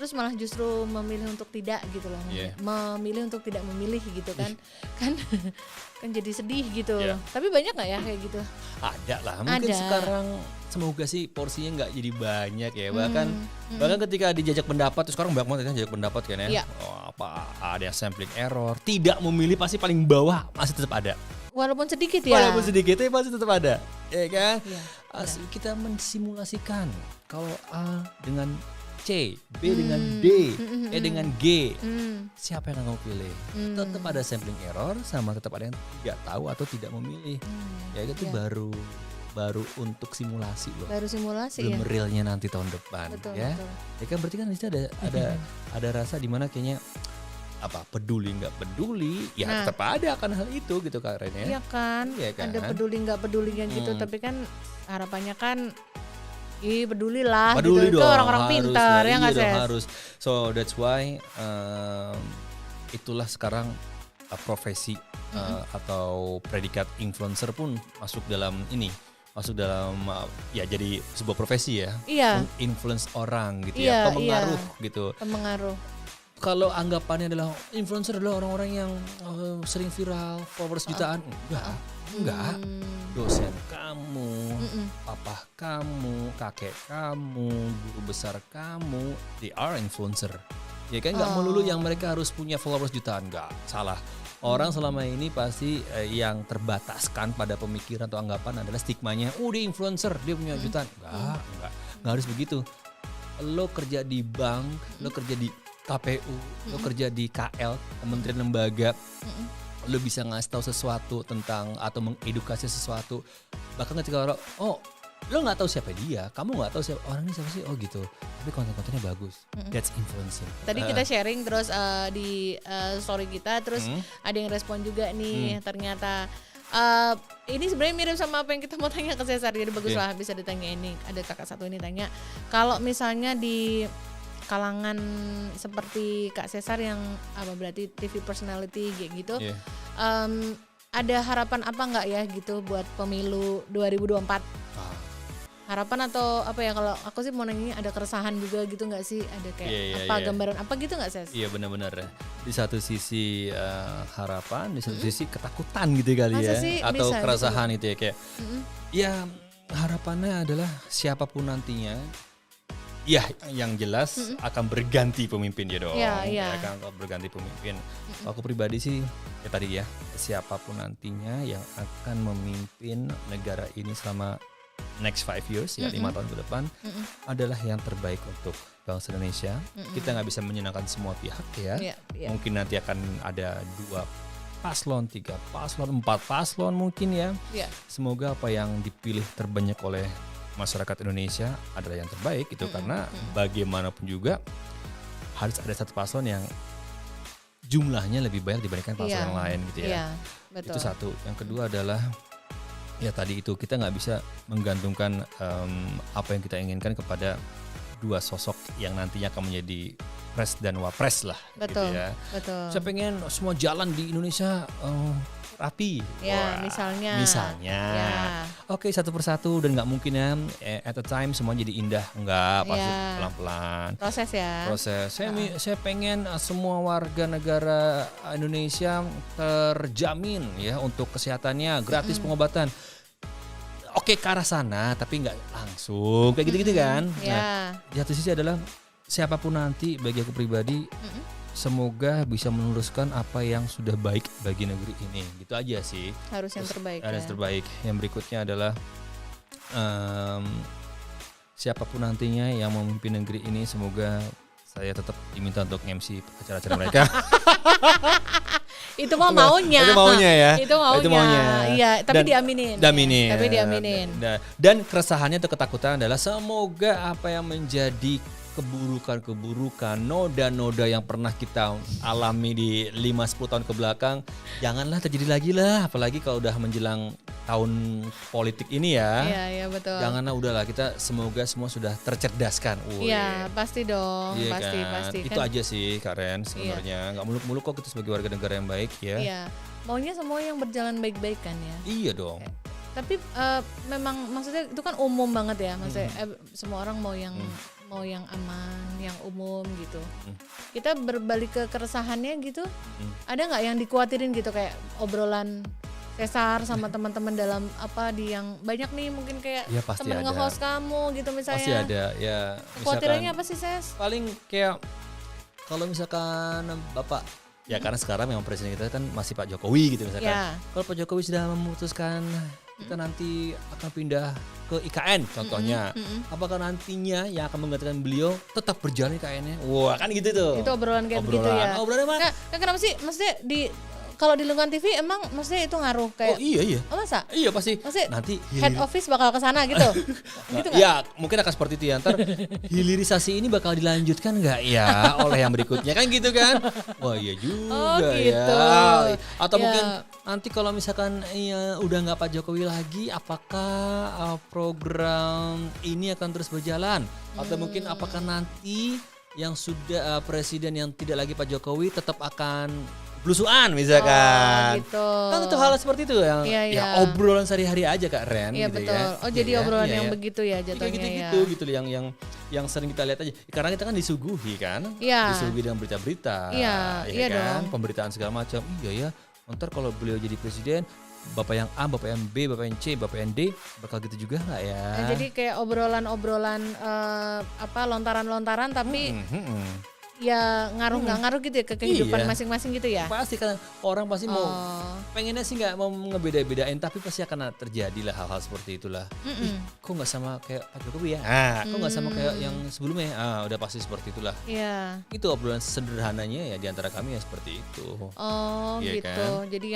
terus malah justru memilih untuk tidak gitu loh, memilih untuk tidak memilih gitu kan, kan jadi sedih gitu. Tapi banyak nggak ya kayak gitu? Ada lah, mungkin sekarang semoga sih porsinya nggak jadi banyak ya. Bahkan ketika dijajak pendapat, terus sekarang banyak banget kan jajak pendapat kan ya. Apa ada sampling error, tidak memilih pasti paling bawah masih tetap ada. Walaupun sedikit ya. Walaupun sedikit tapi pasti tetap ada, ya kan? Kita mensimulasikan kalau A dengan C, B dengan D, E dengan G, siapa yang kamu pilih? Tetap ada sampling error, sama tetap ada yang tidak tahu atau tidak memilih. Ya itu baru untuk simulasi loh. Baru simulasi belum realnya nanti tahun depan. Betul, ya. Betul. Ya kan berarti kan di situ ada rasa di mana kayaknya apa peduli nggak peduli ya tetap ada akan hal itu gitu Kak Ren ya. Iya kan? Ada peduli nggak pedulinya gitu, tapi kan harapannya kan pedulilah peduli gitu. Dong, itu orang-orang pintar ya nggak sih? Harus. So that's why itulah sekarang profesi atau predikat influencer pun masuk dalam ya jadi sebuah profesi ya. Iya. Influence orang gitu ya, pemengaruh gitu. Pemengaruh. Kalau anggapannya adalah influencer adalah orang-orang yang sering viral, followers jutaan, enggak. Dosen kamu, papa kamu, kakek kamu, guru besar kamu, they are influencer. Ya kan nggak melulu yang mereka harus punya followers jutaan, nggak salah. Orang selama ini pasti yang terbataskan pada pemikiran atau anggapan adalah stigmanya, dia influencer, dia punya jutaan. Nggak harus begitu. Lo kerja di bank, lo kerja di KPU, lo kerja di KL, kementerian lembaga, lo bisa ngasih tahu sesuatu tentang atau mengedukasi sesuatu. Bahkan ketika orang, lo nggak tahu siapa dia, kamu nggak tahu siapa orang ini siapa sih, gitu. Tapi konten-kontennya bagus, that's influencing. Tadi kita sharing terus di story kita, terus ada yang respon juga nih, ternyata ini sebenarnya mirip sama apa yang kita mau tanya ke Cesar, jadi bagus lah bisa ditanya ini. Ada kakak satu ini tanya, kalau misalnya di kalangan seperti Kak Cesar yang berarti TV personality kayak gitu, ada harapan apa nggak ya gitu buat pemilu 2024? Harapan atau apa ya, kalau aku sih mau nanya ada keresahan juga gitu nggak sih, ada kayak gambaran apa gitu nggak Ces? Iya benar-benar ya. Di satu sisi harapan, di satu sisi ketakutan gitu kali. Masa ya sih, atau keresahan gitu ya kayak ya harapannya adalah siapapun nantinya ya yang jelas akan berganti pemimpin ya dong. Ya kan berganti pemimpin. Aku pribadi sih ya tadi ya, siapapun nantinya yang akan memimpin negara ini selama next 5 years ya 5 tahun ke depan adalah yang terbaik untuk bangsa Indonesia. Kita nggak bisa menyenangkan semua pihak ya. Mungkin nanti akan ada 2 paslon, 3 paslon, 4 paslon mungkin ya. Semoga apa yang dipilih terbanyak oleh masyarakat Indonesia adalah yang terbaik gitu, karena bagaimanapun juga harus ada satu paslon yang jumlahnya lebih banyak dibandingkan paslon yang lain gitu ya. Betul. Itu satu. Yang kedua adalah ya tadi itu kita nggak bisa menggantungkan apa yang kita inginkan kepada 2 sosok yang nantinya akan menjadi pres dan wapres lah. Betul. Gitu ya. Betul. Saya pengen semua jalan di Indonesia rapi. Ya, misalnya. Ya. Oke, satu persatu, dan nggak mungkin ya at a time semua jadi indah, nggak, pasti pelan-pelan. Proses ya. Saya pengen semua warga negara Indonesia terjamin ya untuk kesehatannya, gratis pengobatan. Oke, ke arah sana, tapi nggak langsung kayak gitu-gitu kan. Nah, di satu sisi adalah siapapun nanti, bagi aku pribadi, semoga bisa meneruskan apa yang sudah baik bagi negeri ini. Gitu aja sih. Harus yang terbaik. Harus terbaik. Yang berikutnya adalah siapapun nantinya yang memimpin negeri ini, semoga saya tetap diminta untuk MC acara-acara mereka. Itu mah maunya. Itu maunya ya. Itu maunya. Iya, tapi diaminin. Tapi diaminin. Dan keresahannya atau ketakutan adalah semoga apa yang menjadi keburukan-keburukan, noda-noda yang pernah kita alami di 5-10 tahun ke belakang janganlah terjadi lagi lah, apalagi kalau udah menjelang tahun politik ini ya. Iya betul. Janganlah, udahlah, kita semoga semua sudah tercerdaskan. Iya, pasti dong, iya pasti. Itu kan aja sih Karen sebenarnya. Nggak muluk-muluk kok kita sebagai warga negara yang baik ya. Iya. Maunya semua yang berjalan baik-baik kan ya. Iya dong. Tapi memang maksudnya itu kan umum banget ya, maksudnya semua orang mau yang mau yang aman, yang umum gitu. Kita berbalik ke keresahannya gitu. Ada nggak yang dikhawatirin gitu kayak obrolan Cesar sama teman-teman dalam di yang banyak nih mungkin kayak ya, temen nge-host kamu gitu misalnya. Pasti ada ya. Kekhawatirannya apa sih Ses? Paling kayak kalau misalkan Bapak ya karena sekarang memang presiden kita kan masih Pak Jokowi gitu misalkan. Kalau Pak Jokowi sudah memutuskan kita nanti akan pindah ke IKN contohnya. Apakah nantinya yang akan menggantikan beliau tetap berjalan IKN-nya? Wah, kan gitu tuh. Itu obrolan kayak begitu ya. Obrolan apa? Nah, kenapa sih maksudnya kalau di lingkungan TV emang maksudnya itu ngaruh kayak iya. Oh masa? Iya pasti. Maksudnya nanti head office bakal ke sana gitu. Gitu gak? Ya, mungkin akan seperti itu ya. Ntar hilirisasi ini bakal dilanjutkan enggak ya oleh yang berikutnya kan gitu kan? Wah, iya juga gitu. Ya. Atau mungkin nanti kalau misalkan udah nggak Pak Jokowi lagi, apakah program ini akan terus berjalan? Atau mungkin apakah nanti yang sudah presiden yang tidak lagi Pak Jokowi tetap akan belusuan misalkan. Gitu. Kan itu hal seperti itu yang ya obrolan sehari-hari aja Kak Ren. Iya gitu betul. Ya. Oh jadi obrolan yang begitu ya jatuhnya gitu yang sering kita lihat aja. Karena kita kan disuguhi kan. Disuguhi dengan berita-berita. Iya kan? dong. Pemberitaan segala macam. Iya ya. Ntar kalau beliau jadi presiden, Bapak yang A, Bapak yang B, Bapak yang C, Bapak yang D bakal gitu juga nggak ya? Nah, jadi kayak obrolan lontaran-lontaran tapi ya ngaruh nggak ngaruh gitu ya ke kehidupan masing-masing gitu ya? Pasti kan orang pasti mau pengennya sih nggak mau ngebeda-bedain tapi pasti akan terjadilah hal-hal seperti itulah. Ih, kok nggak sama kayak Pak Jokowi ya? Kok nggak sama kayak yang sebelumnya? Udah pasti seperti itulah. Iya. Itu obrolan sederhananya ya diantara kami ya seperti itu. Oh gitu. Kan? Jadi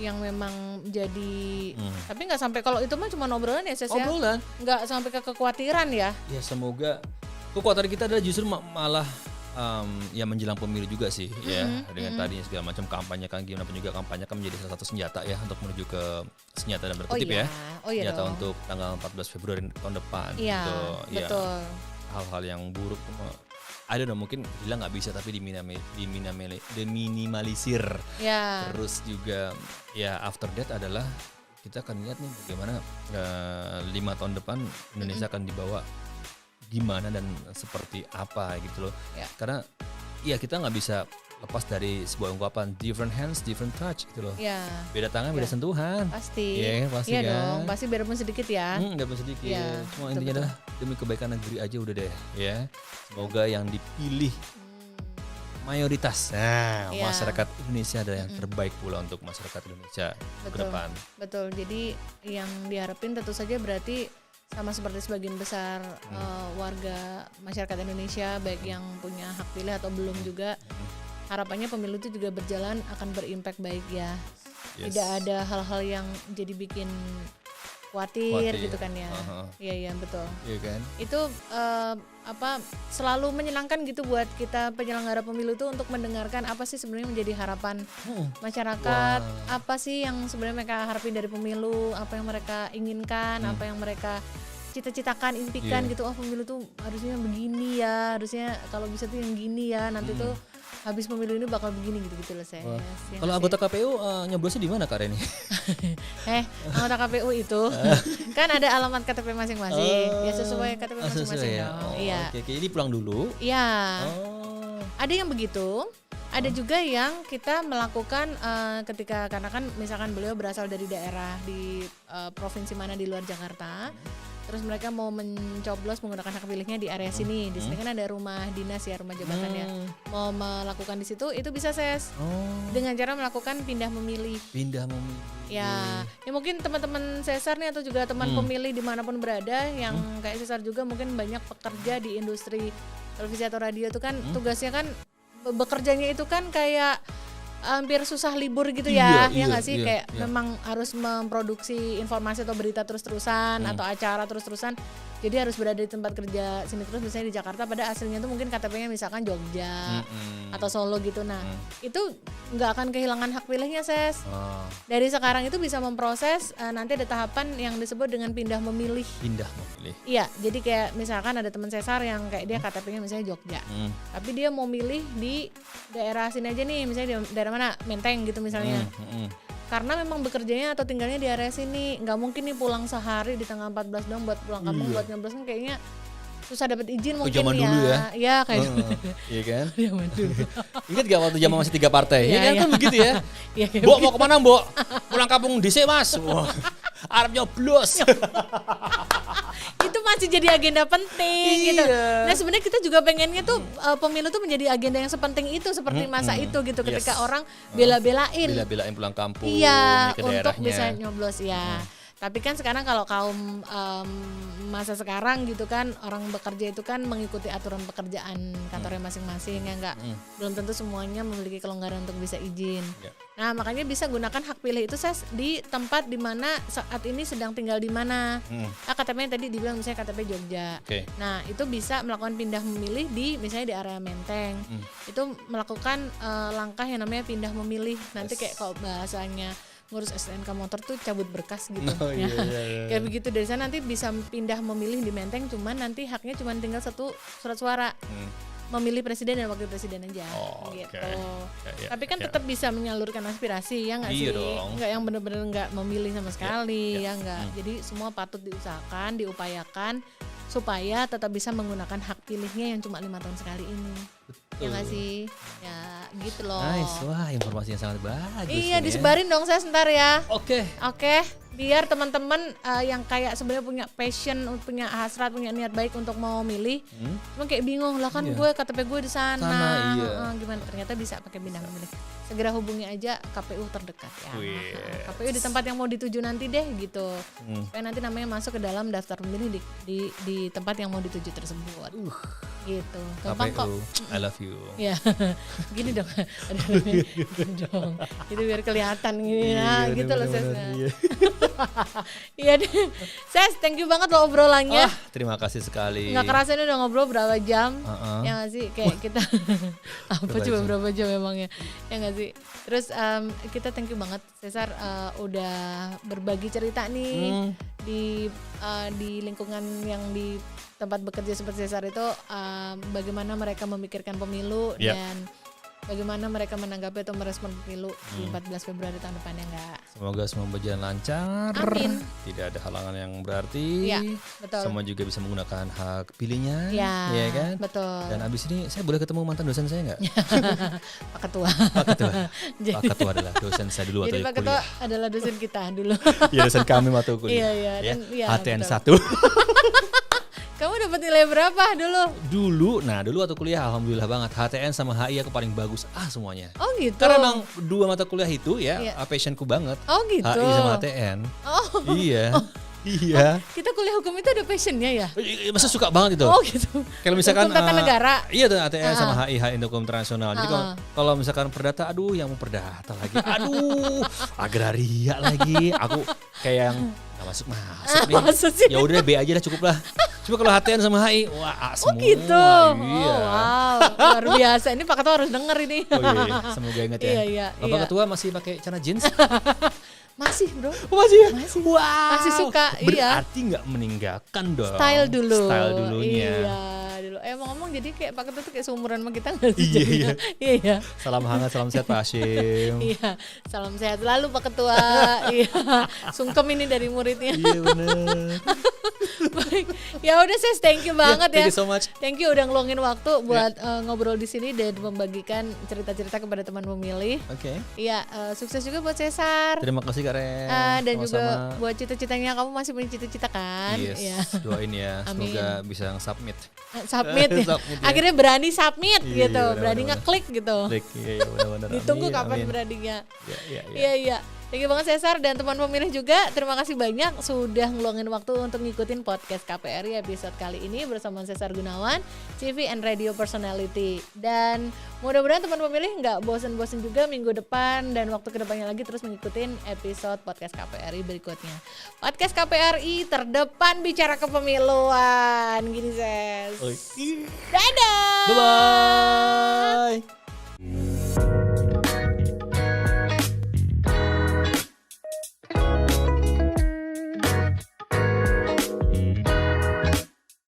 yang memang jadi tapi nggak sampai kalau itu mah cuma obrolan ya Ses ya? Obrolan. Nggak sampai ke kekhawatiran ya? Ya semoga kekhawatiran kita adalah justru malah ya menjelang pemilu juga sih ya dengan tadinya segala macam kampanye kan gimana pun juga kampanye kan menjadi salah satu senjata ya untuk menuju ke senjata dan berkutip senjata dong. Untuk tanggal 14 Februari tahun depan gitu. Betul. Hal-hal yang buruk ada mungkin hilang nggak bisa tapi diminimalisir. Terus juga ya after that adalah kita akan lihat nih bagaimana 5 tahun depan Indonesia akan dibawa gimana dan seperti apa gitu loh. Karena ya kita nggak bisa lepas dari sebuah ungkapan different hands different touch gitu loh. Beda tangan beda sentuhan. Pasti. Pasti kan. Dong. Pasti biarpun sedikit ya. Biarpun sedikit. Cuma intinya adalah demi kebaikan negeri aja udah deh ya. Semoga yang dipilih mayoritas. Masyarakat Indonesia adalah yang terbaik pula untuk masyarakat Indonesia ke depan. Betul. Jadi yang diharapin tentu saja berarti sama seperti sebagian besar warga masyarakat Indonesia baik yang punya hak pilih atau belum juga harapannya pemilu itu juga berjalan akan berimpact baik ya. Tidak ada hal-hal yang jadi bikin khawatir gitu kan ya. Iya betul. Iya kan? Itu selalu menyenangkan gitu buat kita penyelenggara pemilu itu untuk mendengarkan apa sih sebenarnya menjadi harapan masyarakat, apa sih yang sebenarnya mereka harapin dari pemilu, apa yang mereka inginkan, apa yang mereka cita-citakan, impikan gitu. Pemilu tuh harusnya begini ya, harusnya kalau bisa tuh yang gini ya, nanti tuh habis pemilu ini bakal begini gitu-gitu loh saya. Kalau anggota KPU nyoblosnya di mana Kak Reni? Anggota KPU itu kan ada alamat KTP masing-masing. Ya sesuai KTP masing-masing dong. Oke, ini pulang dulu. Iya. Ada yang begitu. Ada juga yang kita melakukan ketika karena kan misalkan beliau berasal dari daerah di provinsi mana di luar Jakarta. Terus mereka mau mencoblos menggunakan hak pilihnya di area sini. Di sini kan ada rumah dinas ya, rumah jabatan ya. Mau melakukan di situ itu bisa Ses. Dengan cara melakukan pindah memilih. Ya mungkin teman-teman Cesar nih atau juga teman pemilih dimanapun berada yang kayak Cesar juga mungkin banyak pekerja di industri televisi atau radio itu kan tugasnya kan bekerjanya itu kan kayak hampir susah libur gitu ya nggak sih kayak memang harus memproduksi informasi atau berita terus-terusan atau acara terus-terusan jadi harus berada di tempat kerja sini terus misalnya di Jakarta pada aslinya tuh mungkin KTP-nya misalkan Jogja atau Solo gitu. Nah itu nggak akan kehilangan hak pilihnya Ses. Dari sekarang itu bisa memproses nanti ada tahapan yang disebut dengan pindah memilih. Iya jadi kayak misalkan ada teman Cesar yang kayak dia KTP-nya misalnya Jogja tapi dia mau milih di daerah sini aja nih misalnya di daerah mana Menteng gitu misalnya karena memang bekerjanya atau tinggalnya di area sini nggak mungkin nih pulang sehari di tanggal 14 dong buat pulang kampung buat nyoblos kan kayaknya susah dapat izin mungkin zaman dulu ya. Iya kayak iya kan? zaman dulu. Ingat gak waktu zaman masih 3 partai? Kan begitu ya. Mbok mau kemana Mbok? Pulang kampung dhisik Mas. Wah, arep nyoblos. Itu masih jadi agenda penting gitu. Nah sebenarnya kita juga pengennya tuh pemilu tuh menjadi agenda yang sepenting itu seperti masa itu gitu ketika orang bela-belain pulang kampung iya ke untuk daerahnya. bisa nyoblos ya. Tapi kan sekarang kalau kaum masa sekarang gitu kan orang bekerja itu kan mengikuti aturan pekerjaan kantornya masing-masing ya enggak belum tentu semuanya memiliki kelonggaran untuk bisa izin. Nah makanya bisa gunakan hak pilih itu saya di tempat di mana saat ini sedang tinggal di mana. KTP tadi dibilang misalnya KTP Jogja. Nah itu bisa melakukan pindah memilih di misalnya di area Menteng. Itu melakukan langkah yang namanya pindah memilih. Nanti kayak kalau bahasanya ngurus STNK motor tuh cabut berkas gitu. Iya. Kayak begitu dari sana nanti bisa pindah memilih di Menteng cuman nanti haknya cuman tinggal 1 surat suara. Memilih presiden dan wakil presiden aja gitu. Tapi kan tetap bisa menyalurkan aspirasi ya enggak sih? Enggak yang benar-benar enggak memilih sama sekali ya enggak. Jadi semua patut diusahakan, diupayakan supaya tetap bisa menggunakan hak pilihnya yang cuma 5 tahun sekali ini. Ya nggak sih? Ya gitu loh. Nice, wah informasi yang sangat bagus. Iya disebarin dong saya sebentar ya. Oke. Biar teman-teman yang kayak sebenarnya punya passion, punya hasrat, punya niat baik untuk mau milih, cuma kayak bingung lah kan gue KTP gue di sana. Gimana? Ternyata bisa pakai pindah memilih. Segera hubungi aja KPU terdekat ya. KPU di tempat yang mau dituju nanti deh gitu. Supaya nanti namanya masuk ke dalam daftar pemilih di tempat yang mau dituju tersebut. Gitu. Gampang kok. I love you. Ya. Gini dong. Gini dong. Itu biar kelihatan gini gitu loh Sesnya. Iya deh. Ses, thank you banget loh obrolannya. Terima kasih sekali. Nggak kerasa ini udah ngobrol berapa jam. Ya nggak sih? Kayak kita apa coba berapa jam memangnya. Ya nggak sih? Terus kita thank you banget Cesar udah berbagi cerita nih di lingkungan yang di tempat bekerja seperti Cesar itu bagaimana mereka memikirkan pemilu dan bagaimana mereka menanggapi atau merespon pemilu di 14 Februari tahun depan ya enggak. Semoga semua berjalan lancar. Amin. Tidak ada halangan yang berarti. Ya, betul. Semua juga bisa menggunakan hak pilihnya. Ya kan? Betul. Dan abis ini saya boleh ketemu mantan dosen saya enggak? Pak Ketua. Pak Ketua adalah dosen saya dulu waktu kuliah. Jadi Pak Ketua adalah dosen kita dulu. Iya dosen kami waktu kuliah. Iya. HTN 1. Kamu dapat nilai berapa dulu? Dulu waktu kuliah alhamdulillah banget. HTN sama HI aku paling bagus semuanya. Oh gitu. Karena emang 2 mata kuliah itu passionku banget. Oh gitu. HI sama HTN. Iya. Iya. Kita kuliah hukum itu ada passionnya ya? Masa suka banget itu. Oh gitu. Kalau misalkan hukum tata negara. Iya tuh HTN sama HI Hukum Internasional. Jadi kalau misalkan perdata, aduh yang mau perdata lagi. Aduh, agraria lagi. Aku kayak yang nggak masuk nih. Ya udah B aja dah cukup lah. Cuma kalau HTN sama HI, wah semua. Oh gitu. Iya. Wow, luar biasa. Ini Pak Ketua harus denger ini. Semoga ingat ya. Iya. Bapak Ketua masih pakai celana jeans? Masih bro. Masih ya? Wow. Masih suka. Berarti nggak meninggalkan dong. Style dulunya. Iya dulu. Ngomong jadi kayak Pak Ketua tuh kayak seumuran sama kita nggak sih? Iya. Salam hangat, salam sehat Pak Hashim. Iya. Salam sehat selalu Pak Ketua. Iya. Sungkem ini dari muridnya. Iya benar. Baik. Ya udah Ses, thank you banget ya. Thank you so much. Thank you udah ngeluangin waktu buat ngobrol di sini dan membagikan cerita-cerita kepada teman pemilih. Oke. Iya, sukses juga buat Cesar. Terima kasih Kak Ren. Dan sama-sama. Juga buat cita-citanya, kamu masih punya cita-cita kan? Yes. Doain ya. Semoga bisa submit. Submit ya. Akhirnya berani submit gitu, berani ngeklik gitu. Klik, iya benar-benar. Ditunggu kapan beraninya. Iya. Thank you banget Cesar dan teman pemilih juga. Terima kasih banyak sudah ngeluangin waktu untuk ngikutin podcast KPRI episode kali ini bersama Cesar Gunawan, TV and Radio Personality. Dan mudah-mudahan teman pemilih nggak bosen-bosen juga minggu depan dan waktu kedepannya lagi terus mengikutin episode podcast KPRI berikutnya. Podcast KPRI terdepan bicara kepemiluan. Gini Ces. Dadah. Bye-bye.